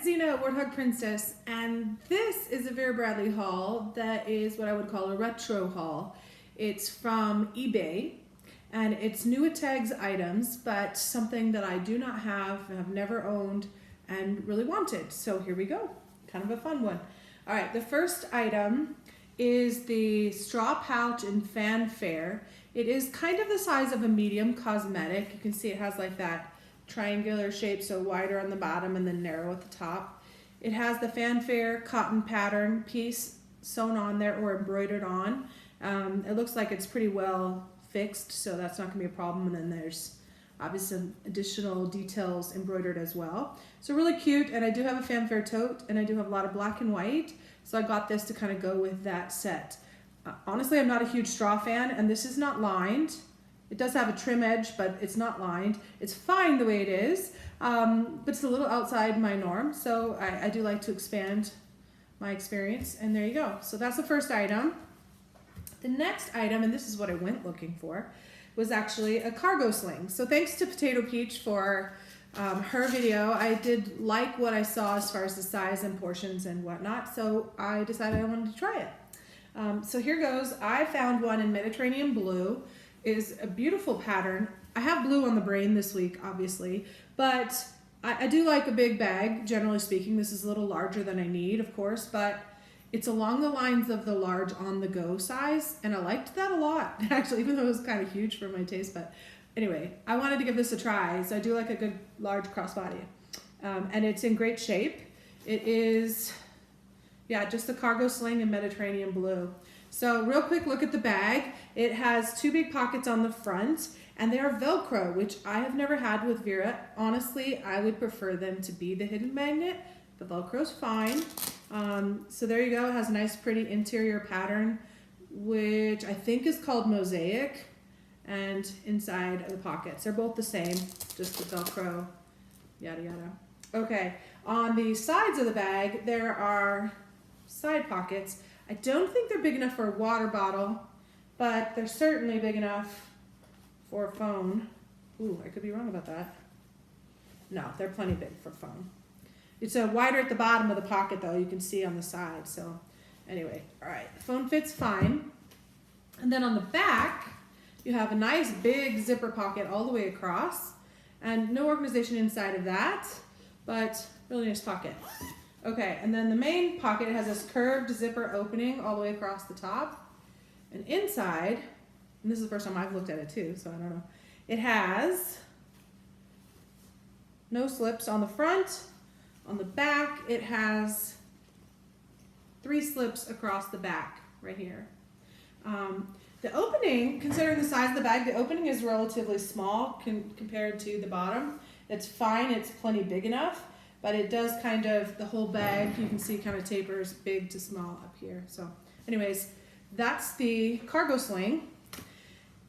it's Zena, Warthog Princess, and this is a Vera Bradley haul that is what I would call a retro haul. It's from eBay, and it's NWT items, but something that I do not have never owned, and really wanted. So here we go, kind of a fun one. All right, the first item is the straw pouch in fanfare. It is kind of the size of a medium cosmetic. You can see it has like that triangular shape, so wider on the bottom and then narrow at the top. It has the fanfare cotton pattern piece sewn on there or embroidered on. It looks like it's pretty well fixed, so that's not gonna be a problem. And then there's obviously some additional details embroidered as well. So really cute, and I do have a fanfare tote, and I do have a lot of black and white, so I got this to kind of go with that set. Honestly, I'm not a huge straw fan, and this is not lined. It does have a trim edge, but it's not lined. It's fine the way it is, but it's a little outside my norm, so I do like to expand my experience, and there you go. So that's the first item. The next item, and this is what I went looking for, was actually a cargo sling. So thanks to Potato Peach for her video. I did like what I saw as far as the size and portions and whatnot, so I decided I wanted to try it. So here goes. I found one in Mediterranean blue. It is a beautiful pattern. I have blue on the brain this week, obviously, but I do like a big bag, generally speaking. This is a little larger than I need, of course, but it's along the lines of the large on-the-go size, and I liked that a lot, actually, even though it was kind of huge for my taste. But anyway, I wanted to give this a try, so I do like a good large crossbody. And it's in great shape. It is, yeah, just a cargo sling in Mediterranean blue. So real quick look at the bag. It has two big pockets on the front, and they are Velcro, which I have never had with Vera. Honestly, I would prefer them to be the hidden magnet. The Velcro's fine. So there you go. It has a nice pretty interior pattern, which I think is called mosaic, and inside of the pockets. They're both the same, just the Velcro, yada yada. Okay, on the sides of the bag, there are side pockets. I don't think they're big enough for a water bottle, but they're certainly big enough for a phone. Ooh, I could be wrong about that. No, they're plenty big for a phone. It's wider at the bottom of the pocket, though, you can see on the side. So anyway, all right, the phone fits fine. And then on the back, you have a nice big zipper pocket all the way across, and no organization inside of that, but really nice pocket. Okay, and then the main pocket has this curved zipper opening all the way across the top. And inside, and this is the first time I've looked at it too, so I don't know, it has no slips on the front. On the back, it has 3 slips across the back right here. The opening, considering the size of the bag, the opening is relatively small compared to the bottom. It's fine, it's plenty big enough. But it does kind of, the whole bag, you can see kind of tapers big to small up here. So anyways, that's the cargo sling.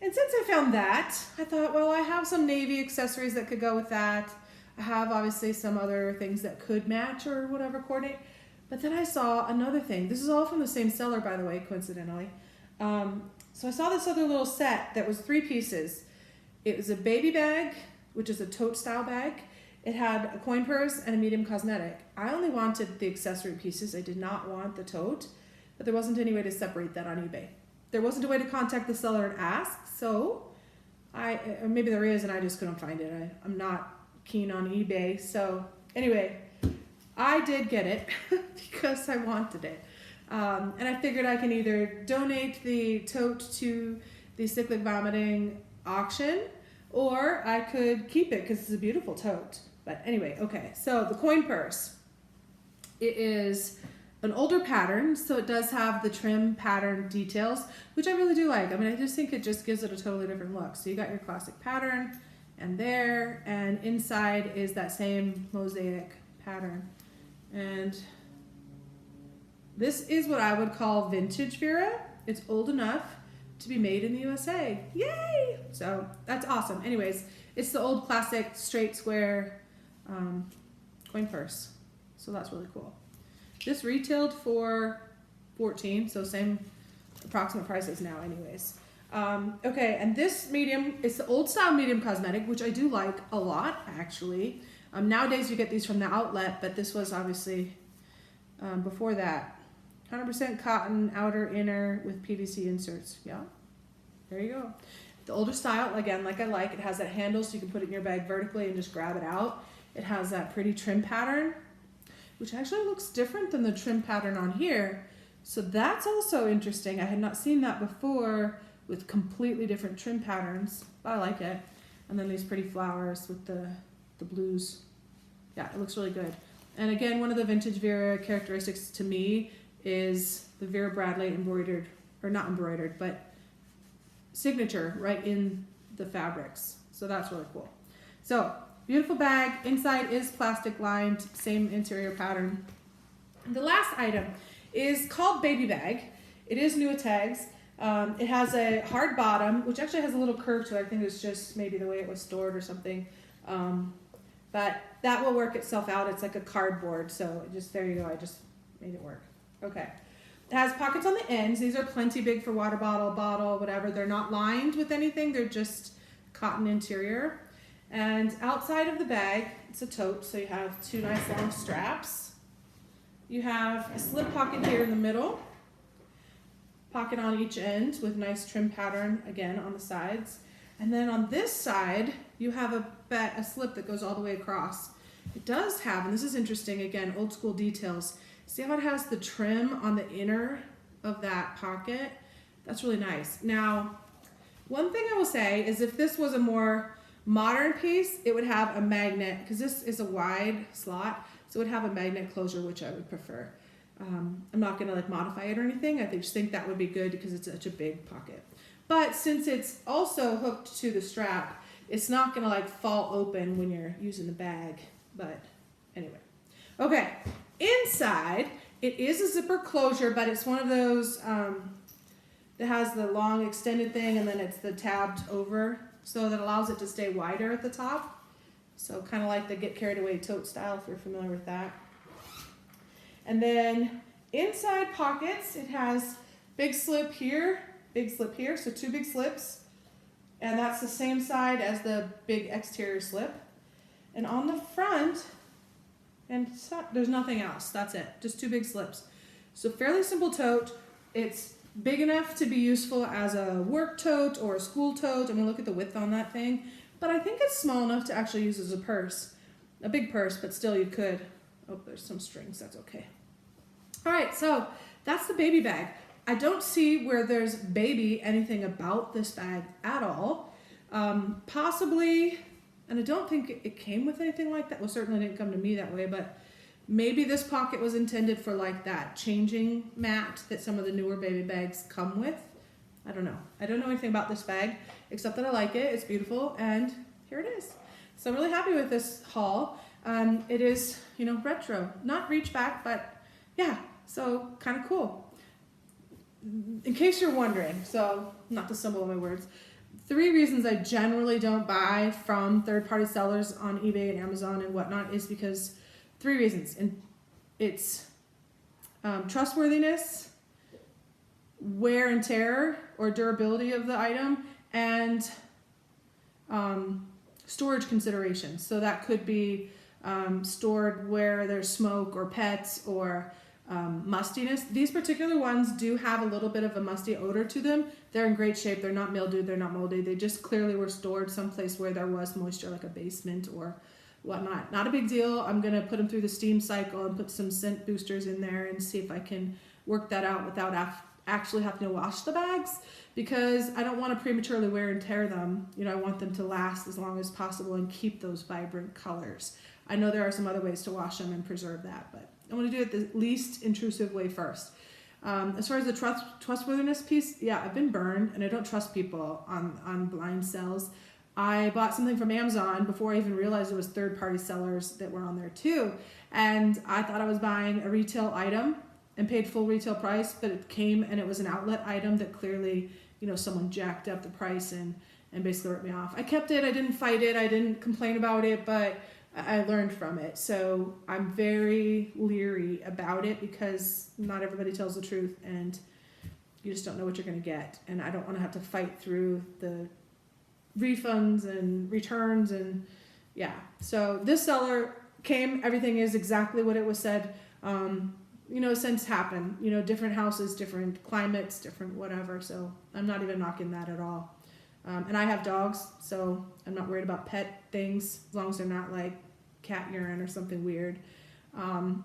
And since I found that, I thought, well, I have some navy accessories that could go with that. I have obviously some other things that could match or whatever, coordinate. But then I saw another thing. This is all from the same seller, by the way, coincidentally. So I saw this other little set that was 3 pieces. It was a baby bag, which is a tote style bag. It had a coin purse and a medium cosmetic. I only wanted the accessory pieces. I did not want the tote, but there wasn't any way to separate that on eBay. There wasn't a way to contact the seller and ask, so or maybe there is and I just couldn't find it. I'm not keen on eBay. So anyway, I did get it because I wanted it. And I figured I can either donate the tote to the cyclic vomiting auction, or I could keep it because it's a beautiful tote. But anyway, okay, so the coin purse. It is an older pattern, so it does have the trim pattern details, which I really do like. I mean, I just think it just gives it a totally different look. So you got your classic pattern and there, and inside is that same mosaic pattern. And this is what I would call vintage Vera. It's old enough to be made in the USA. Yay! So that's awesome. Anyways, it's the old classic straight square coin purse. So that's really cool. This retailed for $14, so same approximate price as now anyways. Okay, and this medium, it's the old style medium cosmetic, which I do like a lot actually. Nowadays you get these from the outlet, but this was obviously before that. 100% cotton, outer, inner with PVC inserts. Yeah, there you go. The older style, again, like I like, it has that handle so you can put it in your bag vertically and just grab it out. It has that pretty trim pattern, which actually looks different than the trim pattern on here. So that's also interesting. I had not seen that before with completely different trim patterns. I like it. And then these pretty flowers with the blues. Yeah, it looks really good. And again, one of the vintage Vera characteristics to me is the Vera Bradley embroidered, or not embroidered, but signature right in the fabrics. So that's really cool. So beautiful bag. Inside is plastic lined, same interior pattern. The last item is called Baby Bag. It is NWT tags. It has a hard bottom, which actually has a little curve to it. I think it's just maybe the way it was stored or something. But that will work itself out. It's like a cardboard. So just, there you go. I just made it work. Okay. It has pockets on the ends. These are plenty big for water bottle, whatever. They're not lined with anything. They're just cotton interior. And outside of the bag, it's a tote. So you have two nice long straps. You have a slip pocket here in the middle. Pocket on each end with nice trim pattern, again, on the sides. And then on this side, you have a slip that goes all the way across. It does have, and this is interesting, again, old school details. See how it has the trim on the inner of that pocket? That's really nice. Now, one thing I will say is if this was a more modern piece, it would have a magnet, because this is a wide slot, so it would have a magnet closure, which I would prefer. I'm not going to like modify it or anything. I just think that would be good because it's such a big pocket. But since it's also hooked to the strap, it's not going to like fall open when you're using the bag. But anyway. Okay. Inside, it is a zipper closure, but it's one of those that has the long extended thing and then it's the tabbed over. So that allows it to stay wider at the top. So kind of like the get carried away tote style if you're familiar with that. And then inside pockets, it has big slip here, so two big slips. And that's the same side as the big exterior slip. And on the front, and so, there's nothing else, that's it, just two big slips. So fairly simple tote. It's big enough to be useful as a work tote or a school tote. I mean, look at the width on that thing. But I think it's small enough to actually use as a purse. A big purse, but still you could. Oh, there's some strings, that's okay. All right, so that's the baby bag. I don't see where there's baby anything about this bag at all. Possibly, and I don't think it came with anything like that. Well, certainly didn't come to me that way, but maybe this pocket was intended for like that changing mat that some of the newer baby bags come with. I don't know. I don't know anything about this bag, except that I like it. It's beautiful, and here it is. So I'm really happy with this haul. It is, retro. Not reach back, but yeah, so kind of cool. In case you're wondering, so not to stumble on my words, 3 reasons I generally don't buy from third-party sellers on eBay and Amazon and whatnot is because 3 reasons. And it's trustworthiness, wear and tear or durability of the item, and storage considerations. So that could be stored where there's smoke or pets or mustiness. These particular ones do have a little bit of a musty odor to them. They're in great shape. They're not mildewed. They're not moldy. They just clearly were stored someplace where there was moisture, like a basement or whatnot. Not a big deal. I'm going to put them through the steam cycle and put some scent boosters in there and see if I can work that out without actually having to wash the bags, because I don't want to prematurely wear and tear them. I want them to last as long as possible and keep those vibrant colors. I know there are some other ways to wash them and preserve that, but I want to do it the least intrusive way first. As far as the trustworthiness piece, yeah, I've been burned and I don't trust people on blind sells. I bought something from Amazon before I even realized it was third-party sellers that were on there too. And I thought I was buying a retail item and paid full retail price, but it came and it was an outlet item that clearly, someone jacked up the price and basically ripped me off. I kept it. I didn't fight it. I didn't complain about it, but I learned from it. So I'm very leery about it because not everybody tells the truth and you just don't know what you're going to get. And I don't want to have to fight through the refunds and returns and, Yeah. So this seller came, everything is exactly what it was said. You know, since happened, you know, different houses, different climates, different whatever. So I'm not even knocking that at all. And I have dogs, so I'm not worried about pet things as long as they're not like cat urine or something weird. And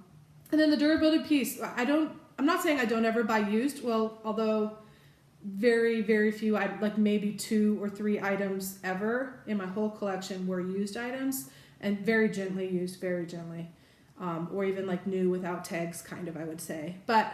then the durability piece, I'm not saying I don't ever buy used. Well, although very, very few, like maybe 2 or 3 items ever in my whole collection were used items, and very gently used, very gently. Or even like new without tags, kind of, I would say. But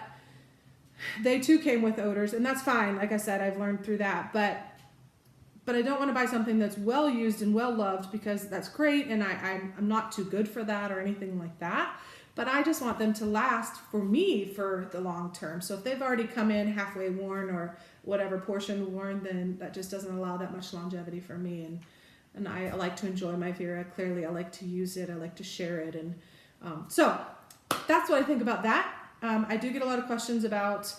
they too came with odors, and that's fine. Like I said, I've learned through that. But I don't want to buy something that's well used and well loved, because that's great, and I'm not too good for that or anything like that. But I just want them to last for me for the long term. So if they've already come in halfway worn or whatever portion worn, then that just doesn't allow that much longevity for me. And I like to enjoy my Vera. Clearly, I like to use it. I like to share it. And so that's what I think about that. I do get a lot of questions about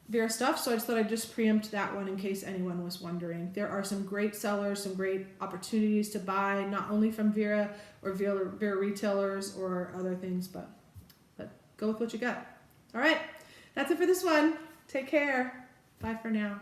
Vera stuff, so I just thought I'd just preempt that one in case anyone was wondering. There are some great sellers, some great opportunities to buy, not only from Vera or Vera retailers or other things, but go with what you got. All right, that's it for this one. Take care. Bye for now.